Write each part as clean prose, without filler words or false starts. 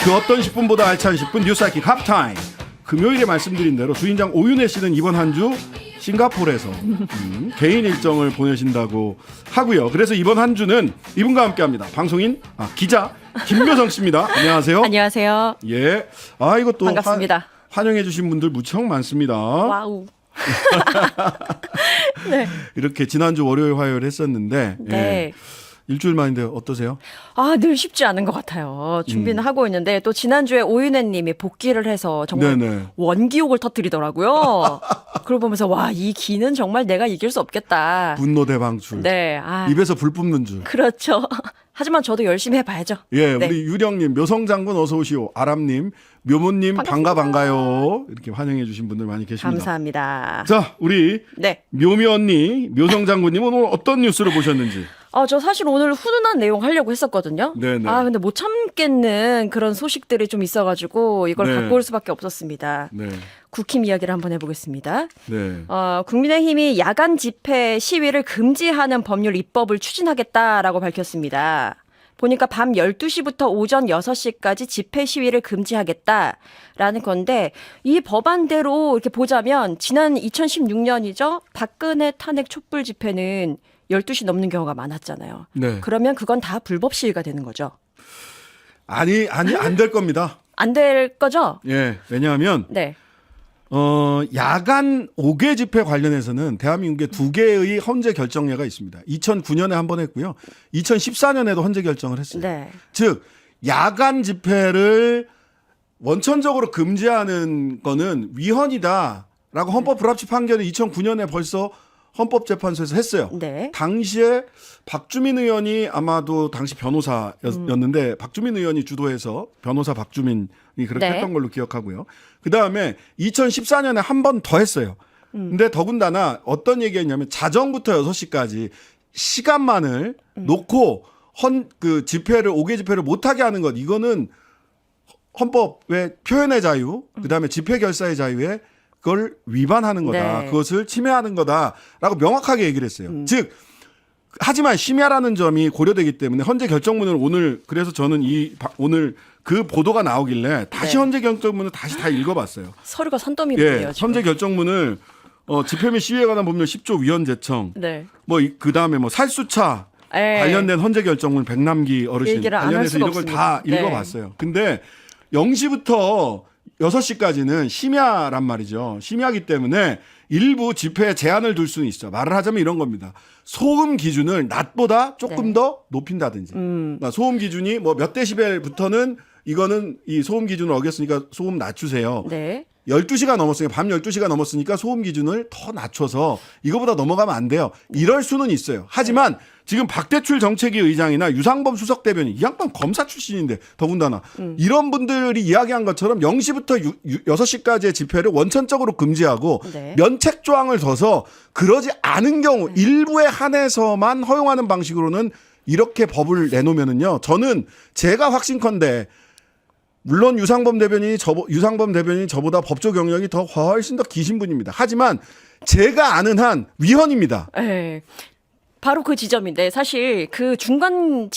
그 어떤 10분보다 알찬 10분 뉴스하이킥 합타임. 금요일에 말씀드린 대로 주인장 오윤혜 씨는 이번 한 주 싱가포르에서 개인 일정을 보내신다고 하고요. 그래서 이번 한 주는 이분과 함께합니다. 방송인 기자 김묘성 씨입니다. 안녕하세요. 안녕하세요. 예, 이것도 반갑습니다. 환영해주신 분들 무척 많습니다. 와우. 네. 이렇게 지난주 월요일 화요일 했었는데 네. 예, 일주일 만인데 어떠세요? 늘 쉽지 않은 것 같아요. 준비는 하고 있는데 또 지난주에 오윤혜 님이 복귀를 해서 정말 네네. 원기옥을 터뜨리더라고요. 그걸 보면서 와, 이 기는 정말 내가 이길 수 없겠다. 분노 대방출. 네. 입에서 불 뿜는 줄. 그렇죠. 하지만 저도 열심히 해봐야죠. 예, 네. 우리 유령님, 묘성장군 어서 오시오. 아람님, 묘모님 반가요. 이렇게 환영해 주신 분들 많이 계십니다. 감사합니다. 자, 우리 네. 묘미 언니, 묘성장군님 오늘 어떤 뉴스를 보셨는지. 저 사실 오늘 훈훈한 내용 하려고 했었거든요. 네네. 근데 못 참겠는 그런 소식들이 좀 있어가지고 이걸 네. 갖고 올 수밖에 없었습니다. 네, 국힘 이야기를 한번 해보겠습니다. 네. 국민의힘이 야간 집회 시위를 금지하는 법률 입법을 추진하겠다라고 밝혔습니다. 보니까 밤 12시부터 오전 6시까지 집회 시위를 금지하겠다라는 건데 이 법안대로 이렇게 보자면 지난 2016년이죠. 박근혜 탄핵 촛불 집회는 12시 넘는 경우가 많았잖아요. 네. 그러면 그건 다 불법 시위가 되는 거죠. 아니, 안 될 겁니다. 안 될 거죠? 예, 왜냐하면, 네. 야간 5개 집회 관련해서는 대한민국에 2개의 헌재 결정례가 있습니다. 2009년에 한 번 했고요. 2014년에도 헌재 결정을 했어요. 네. 즉, 야간 집회를 원천적으로 금지하는 거는 위헌이다라고 헌법 불합치 판결을 2009년에 벌써 헌법재판소에서 했어요. 네. 당시에 박주민 의원이 아마도 당시 변호사였는데 박주민 의원이 주도해서 변호사 박주민이 그렇게 네. 했던 걸로 기억하고요. 그다음에 2014년에 한 번 더 했어요. 근데 더군다나 어떤 얘기했냐면 자정부터 6시까지 시간만을 놓고 그 집회를 5개 집회를 못 하게 하는 것 이거는 헌법의 표현의 자유, 그다음에 집회 결사의 자유에 그걸 위반하는 거다. 네. 그것을 침해하는 거다라고 명확하게 얘기를 했어요. 즉 하지만 심야라는 점이 고려되기 때문에 헌재 결정문을 오늘 그래서 저는 오늘 그 보도가 나오길래 다시 네. 헌재 결정문을 다시 다 읽어봤어요. 서류가 산더미네요. 예, 지금. 헌재 결정문을 집회 및 시위에 관한 법률 10조 위헌 제청 네. 그다음에 살수차 에 관련된 헌재 결정문 백남기 어르신 얘기를 안할 관련해서 수가 이런 걸 다 없습니다. 네. 읽어봤어요. 근데 0시부터 6시까지는 심야란 말이죠. 심야기 때문에 일부 집회에 제한을 둘 수는 있어. 말을 하자면 이런 겁니다. 소음 기준을 낮보다 조금 네. 더 높인다든지. 그러니까 소음 기준이 몇 데시벨부터는 이거는 이 소음 기준을 어겼으니까 소음 낮추세요. 네. 12시가 넘었으니까 밤 12시가 넘었으니까 소음 기준을 더 낮춰서 이거보다 넘어가면 안 돼요. 이럴 수는 있어요. 하지만 지금 박대출 정책위 의장이나 유상범 수석 대변인 이 양반 검사 출신인데 더군다나 이런 분들이 이야기한 것처럼 0시부터 6시까지의 집회를 원천적으로 금지하고 네. 면책 조항을 둬서 그러지 않은 경우 일부에 한해서만 허용하는 방식으로는 이렇게 법을 내놓으면은요. 저는 제가 확신컨대 물론 유상범 대변인이 저보다 법조 경력이 훨씬 더 기신 분입니다. 하지만 제가 아는 한 위헌입니다. 네. 바로 그 지점인데 사실 그 중간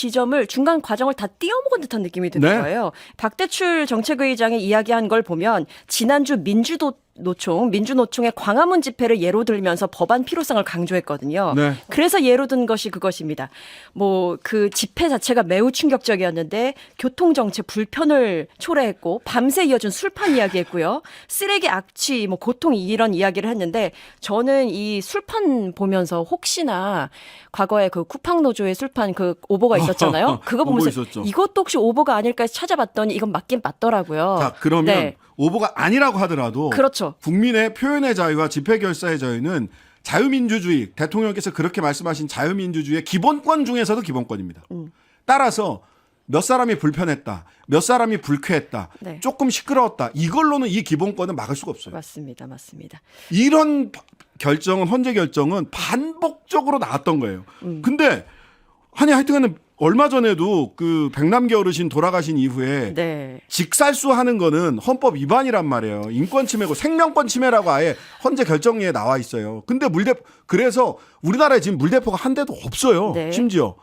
과정을 다 띄어먹은 듯한 느낌이 드는 네. 거예요. 박대출 정책의장이 이야기한 걸 보면 지난주 민주노총의 광화문 집회를 예로 들면서 법안 필요성을 강조했거든요. 네. 그래서 예로 든 것이 그것입니다. 그 집회 자체가 매우 충격적이었는데 교통정체 불편을 초래했고 밤새 이어진 술판 이야기했고요. 쓰레기 악취, 고통 이런 이야기를 했는데 저는 이 술판 보면서 혹시나 과거에 그 쿠팡노조의 술판 그 오보가 있었잖아요. 그거 오보 보면서 있었죠. 이것도 혹시 오보가 아닐까 해서 찾아봤더니 이건 맞긴 맞더라고요. 자, 그러면 네. 오보가 아니라고 하더라도 그렇죠. 국민의 표현의 자유와 집회 결사의 자유는 자유민주주의, 대통령께서 그렇게 말씀하신 자유민주주의의 기본권 중에서도 기본권입니다. 따라서 몇 사람이 불편했다, 몇 사람이 불쾌했다, 네. 조금 시끄러웠다. 이걸로는 이 기본권은 막을 수가 없어요. 맞습니다. 이런 헌재 결정은 반복적으로 나왔던 거예요. 근데 하여튼간에 얼마 전에도 그 백남기 어르신 돌아가신 이후에 네. 직살수하는 거는 헌법 위반이란 말이에요. 인권 침해고 생명권 침해라고 아예 헌재 결정리에 나와 있어요. 근데 그래서 우리나라에 지금 물대포가 한 대도 없어요. 네. 심지어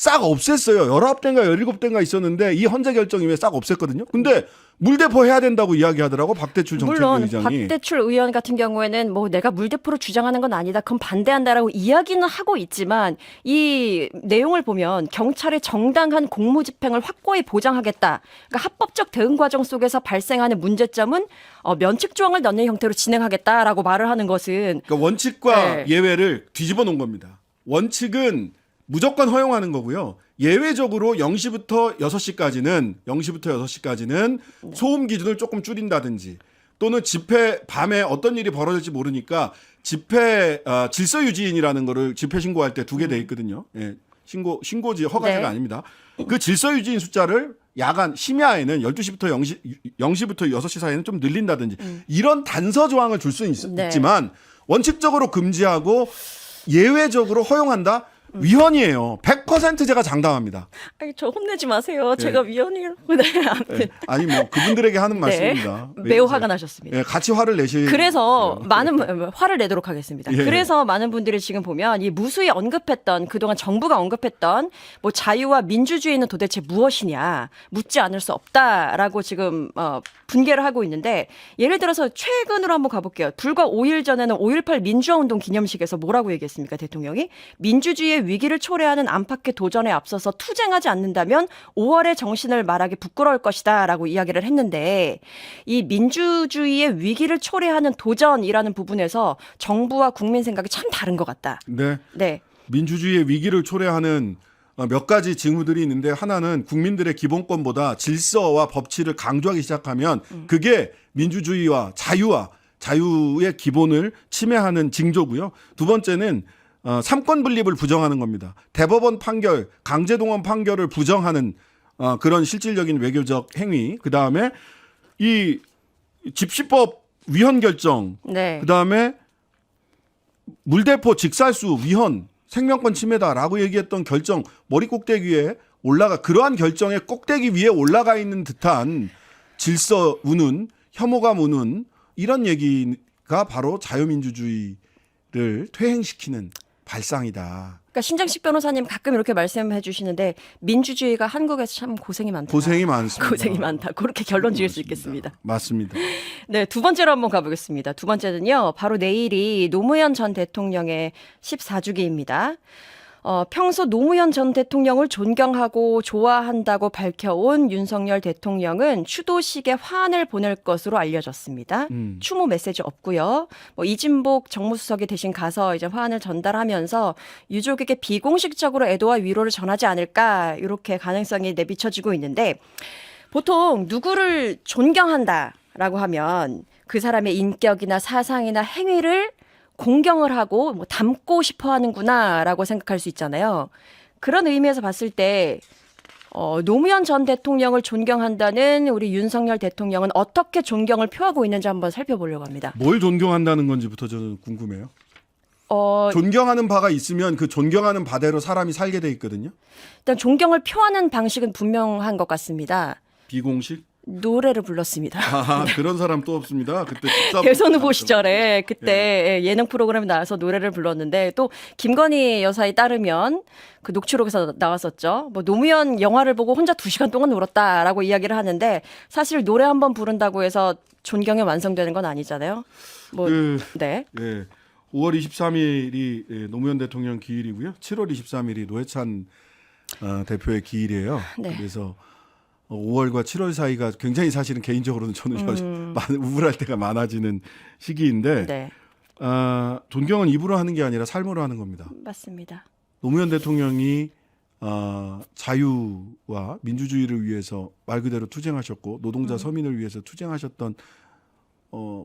싹 없앴어요. 19대인가 17대인가 있었는데 이 헌재 결정 이후에 싹 없앴거든요. 근데 물대포 해야 된다고 이야기하더라고 박대출 물론 정책위의장이. 박대출 의원 같은 경우에는 뭐 내가 물대포를 주장하는 건 아니다. 그건 반대한다라고 이야기는 하고 있지만 이 내용을 보면 경찰의 정당한 공무집행을 확고히 보장하겠다. 그러니까 합법적 대응 과정 속에서 발생하는 문제점은 면책 조항을 넣는 형태로 진행하겠다라고 말을 하는 것은 그러니까 원칙과 네. 예외를 뒤집어 놓은 겁니다. 원칙은 무조건 허용하는 거고요. 예외적으로 0시부터 6시까지는 소음 기준을 조금 줄인다든지 또는 집회 밤에 어떤 일이 벌어질지 모르니까 집회 질서 유지인이라는 거를 집회 신고할 때 2개 돼 있거든요. 예. 신고지 허가제가 네. 아닙니다. 그 질서 유지인 숫자를 야간 심야에는 12시부터 0시부터 6시 사이에는 좀 늘린다든지 이런 단서 조항을 줄 수는 네. 있지만 원칙적으로 금지하고 예외적으로 허용한다? 위헌이에요. 100% 제가 장담합니다. 아니, 저 혼내지 마세요. 제가 위원이라고. 네. 네. 아니 뭐 그분들에게 하는 말씀입니다. 매우 화가 나셨습니다. 예, 같이 화를 내시. 그래서 많은 화를 내도록 하겠습니다. 예. 그래서 많은 분들이 지금 보면 이 무수히 언급했던 그동안 정부가 언급했던 뭐 자유와 민주주의는 도대체 무엇이냐 묻지 않을 수 없다라고 지금 분개를 하고 있는데 예를 들어서 최근으로 한번 가볼게요. 불과 5일 전에는 5.18 민주화운동 기념식에서 뭐라고 얘기했습니까? 대통령이 민주주의의 위기를 초래하는 안팎의 도전에 앞서서 투쟁하지 않는다면 5월의 정신을 말하기 부끄러울 것이다 라고 이야기를 했는데 이 민주주의의 위기를 초래하는 도전이라는 부분에서 정부와 국민 생각이 참 다른 것 같다. 네. 네. 민주주의의 위기를 초래하는 몇 가지 징후들이 있는데 하나는 국민들의 기본권보다 질서와 법치를 강조하기 시작하면 그게 민주주의와 자유의 기본을 침해하는 징조고요. 두 번째는 삼권 분립을 부정하는 겁니다. 대법원 판결, 강제동원 판결을 부정하는 그런 실질적인 외교적 행위. 그 다음에 이 집시법 위헌 결정. 네. 그 다음에 물대포 직살수 위헌 생명권 침해다라고 얘기했던 결정 머리 꼭대기 위에 그러한 결정의 꼭대기 위에 올라가 있는 듯한 질서 우는 혐오감 우는 이런 얘기가 바로 자유민주주의를 퇴행시키는 발상이다. 그러니까 신장식 변호사님 가끔 이렇게 말씀해 주시는데 민주주의가 한국에서 참 고생이 많다. 고생이 많습니다. 고생이 많다. 그렇게 결론 지을 수 있겠습니다. 맞습니다. 네, 두 번째로 한번 가보겠습니다. 두 번째는요, 바로 내일이 노무현 전 대통령의 14주기입니다. 평소 노무현 전 대통령을 존경하고 좋아한다고 밝혀온 윤석열 대통령은 추도식에 화환을 보낼 것으로 알려졌습니다. 추모 메시지 없고요. 뭐 이진복 정무수석이 대신 가서 이제 화환을 전달하면서 유족에게 비공식적으로 애도와 위로를 전하지 않을까 이렇게 가능성이 내비쳐지고 있는데 보통 누구를 존경한다라고 하면 그 사람의 인격이나 사상이나 행위를 공경을 하고 뭐 닮고 싶어 하는구나라고 생각할 수 있잖아요. 그런 의미에서 봤을 때 노무현 전 대통령을 존경한다는 우리 윤석열 대통령은 어떻게 존경을 표하고 있는지 한번 살펴보려고 합니다. 뭘 존경한다는 건지부터 저는 궁금해요. 존경하는 바가 있으면 그 존경하는 바대로 사람이 살게 돼 있거든요. 일단 존경을 표하는 방식은 분명한 것 같습니다. 비공식? 노래를 불렀습니다. 그런 사람 또 없습니다. 그때 대선 후보 시절에 그때 예능 프로그램에 나와서 노래를 불렀는데 또 김건희 여사에 따르면 그 녹취록에서 나왔었죠. 뭐 노무현 영화를 보고 혼자 2시간 동안 울었다라고 이야기를 하는데 사실 노래 한 번 부른다고 해서 존경이 완성되는 건 아니잖아요. 뭐 네. 예. 5월 23일이 노무현 대통령 기일이고요. 7월 23일이 노회찬 대표의 기일이에요. 네. 그래서 5월과 7월 사이가 굉장히 사실은 개인적으로는 저는 우울할 때가 많아지는 시기인데 네. 존경은 입으로 하는 게 아니라 삶으로 하는 겁니다. 맞습니다. 노무현 대통령이 자유와 민주주의를 위해서 말 그대로 투쟁하셨고 노동자 서민을 위해서 투쟁하셨던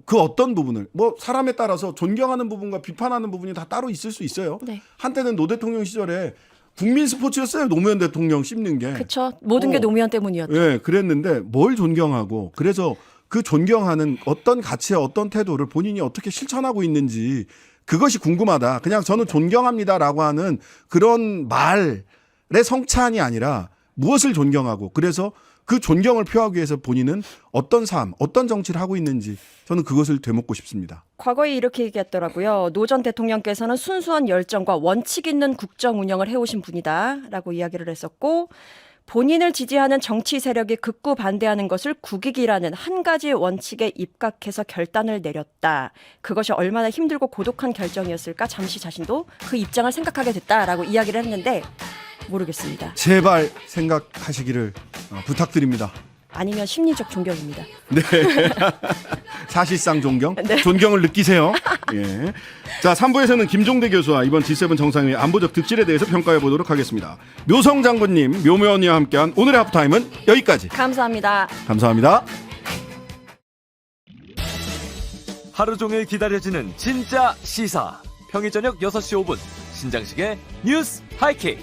그 어떤 부분을 뭐 사람에 따라서 존경하는 부분과 비판하는 부분이 다 따로 있을 수 있어요. 네. 한때는 노 대통령 시절에 국민 스포츠였어요. 노무현 대통령 씹는 게. 그렇죠. 모든 게 노무현 때문이었죠. 예, 그랬는데 뭘 존경하고 그래서 그 존경하는 어떤 가치와 어떤 태도를 본인이 어떻게 실천하고 있는지 그것이 궁금하다. 그냥 저는 존경합니다라고 하는 그런 말의 성찬이 아니라 무엇을 존경하고 그래서 그 존경을 표하기 위해서 본인은 어떤 삶, 어떤 정치를 하고 있는지 저는 그것을 되묻고 싶습니다. 과거에 이렇게 얘기했더라고요. 노 전 대통령께서는 순수한 열정과 원칙 있는 국정 운영을 해오신 분이다라고 이야기를 했었고 본인을 지지하는 정치 세력이 극구 반대하는 것을 국익이라는 한 가지 원칙에 입각해서 결단을 내렸다. 그것이 얼마나 힘들고 고독한 결정이었을까 잠시 자신도 그 입장을 생각하게 됐다라고 이야기를 했는데 모르겠습니다. 제발 생각하시기를 부탁드립니다. 아니면 심리적 존경입니다. 네. 사실상 존경? 네. 존경을 느끼세요. 예. 자, 3부에서는 김종대 교수와 이번 G7 정상회의 안보적 득실에 대해서 평가해 보도록 하겠습니다. 묘성 장군님, 묘묘 언니와 함께한 오늘의 하프타임은 여기까지. 감사합니다. 감사합니다. 하루 종일 기다려지는 진짜 시사. 평일 저녁 6시 5분 신장식의 뉴스 하이킥.